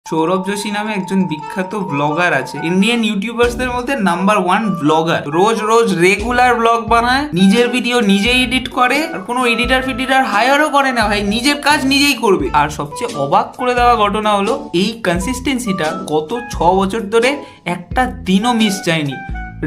সৌরভ যোশী নামে একজন বিখ্যাত ব্লগার আছে, ইন্ডিয়ান ইউটিউবার্সদের মধ্যে নাম্বার 1 ব্লগার। রোজ রোজ রেগুলার ব্লগ বানায়, নিজের ভিডিও নিজেই এডিট করে, আর কোনো এডিটার ফিডিটার হায়ারও করে না ভাই, নিজের কাজ নিজেই করবে। আর সবচেয়ে অবাক করে দেওয়া ঘটনা হলো এই কনসিস্টেন্সিটা গত 6 বছর ধরে একটা দিনও মিস যায়নি,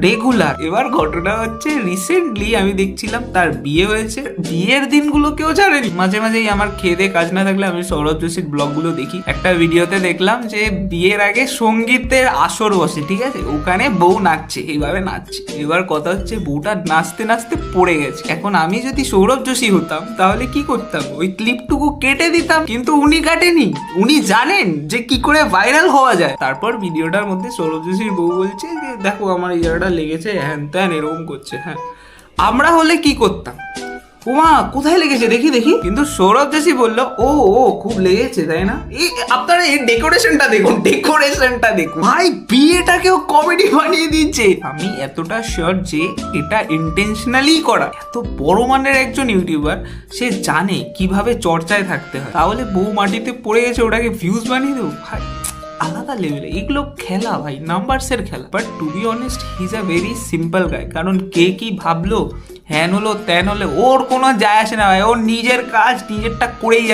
রেগুলার। এবার ঘটনা হচ্ছে রিসেন্টলি আমি দেখছিলাম তার বিয়ে হয়েছে, বিয়ের দিনগুলো কেউ জানেনি। মাঝে মাঝেই আমার খেদে কাজ না থাকলে আমি সৌরভ যোশীর ব্লগগুলো দেখি। একটা ভিডিওতে দেখলাম যে বিয়ের আগে সঙ্গীতের আসর বসে, ঠিক আছে, ওখানে বউ নাচছে, এইভাবে নাচছে। এবার কথা হচ্ছে বউটা নাচতে নাচতে পড়ে গেছে। এখন আমি যদি সৌরভ যোশী হতাম তাহলে কি করতাম, ওই ক্লিপটুকু কেটে দিতাম, কিন্তু উনি কাটেনি, উনি জানেন যে কি করে ভাইরাল হওয়া যায়। তারপর ভিডিওটার মধ্যে সৌরভ যোশীর বউ বলছে যে দেখো আমার এই জায়গাটা লেগেছে, হ্যান ত্যান এরকম করছে। হ্যাঁ, আমরা হলে কি করতাম, ওমা কোথায় লেগেছে দেখি দেখি, কিন্তু সৌরভ যোশী বললো ও ও খুব লেগেছে, তাই না? এই আপনারা এই ডেকোরেশনটা দেখুন, ডেকোরেশনটা দেখুন ভাই, বিয়েটাকেও কমেডি বানিয়ে দিচ্ছে। আমি এতটা শিওর যে এটা ইন্টেনশনালি করা। এত বড় মানের একজন ইউটিউবার, সে জানে কিভাবে চর্চায় থাকতে হয়, তাহলে বউ মাটিতে পড়ে গেছে ওটাকে ভিউজ বানিয়ে দেবো ভাই, আলাদা লেভেলে। এগুলো খেলা ভাই, নাম্বারসের খেলা। But to be honest he is a very simple guy. কারণ কে কি ভাবলো, হ্যান হলো ত্যান হলে ওর কোনো যায় আসে না ভাই, ওর নিজের কাজ নিজেরটা করেই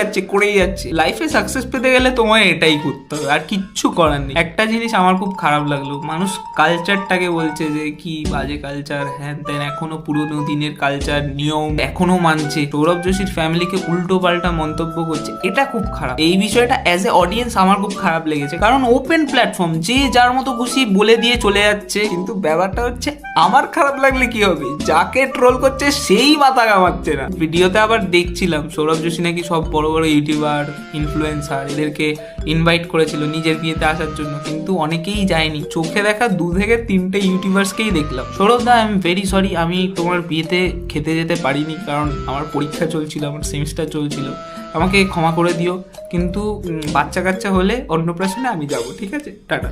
যাচ্ছে। লাইফে সাকসেস পেতে গেলে তোমায় এটাই করতে হবে, আর কিচ্ছু করার নেই। একটা জিনিস আমার খুব খারাপ লাগলো, মানুষ কালচারটাকে বলছে যে কি বাজে কালচার, হ্যান ত্যান, এখনো পুরোনো দিনের কালচার নিয়ম এখনো মানছে। সৌরভ যোশীর ফ্যামিলিকে উল্টো পাল্টা মন্তব্য করছে, এটা খুব খারাপ। এই বিষয়টা অ্যাজ এ অডিয়েন্স আমার খুব খারাপ লেগেছে, কারণ ওপেন প্ল্যাটফর্ম, যে যার মতো খুশি বলে দিয়ে চলে যাচ্ছে। কিন্তু ব্যাপারটা হচ্ছে আমার খারাপ লাগলে কি হবে, যাকে ট্রোল করছে সেই মাথা কামাচ্ছে না। ভিডিওতে আবার দেখছিলাম সৌরভ যোশী নাকি সব বড় বড় ইউটিউবার, ইনফ্লুয়েন্সার এদেরকে ইনভাইট করেছিল নিজের বিয়েতে আসার জন্য, কিন্তু অনেকেই যায়নি। চোখে দেখা 2 থেকে 3টে ইউটিউবার্সকেই দেখলাম। সৌরভ দা, আই এম ভেরি সরি, আমি তোমার বিয়েতে খেতে যেতে পারিনি, কারণ আমার পরীক্ষা চলছিল, আমার সেমিস্টার চলছিল, আমাকে ক্ষমা করে দিও। কিন্তু বাচ্চা কাচ্চা হলে অন্নপ্রাশনে আমি যাবো, ঠিক আছে, টাটা।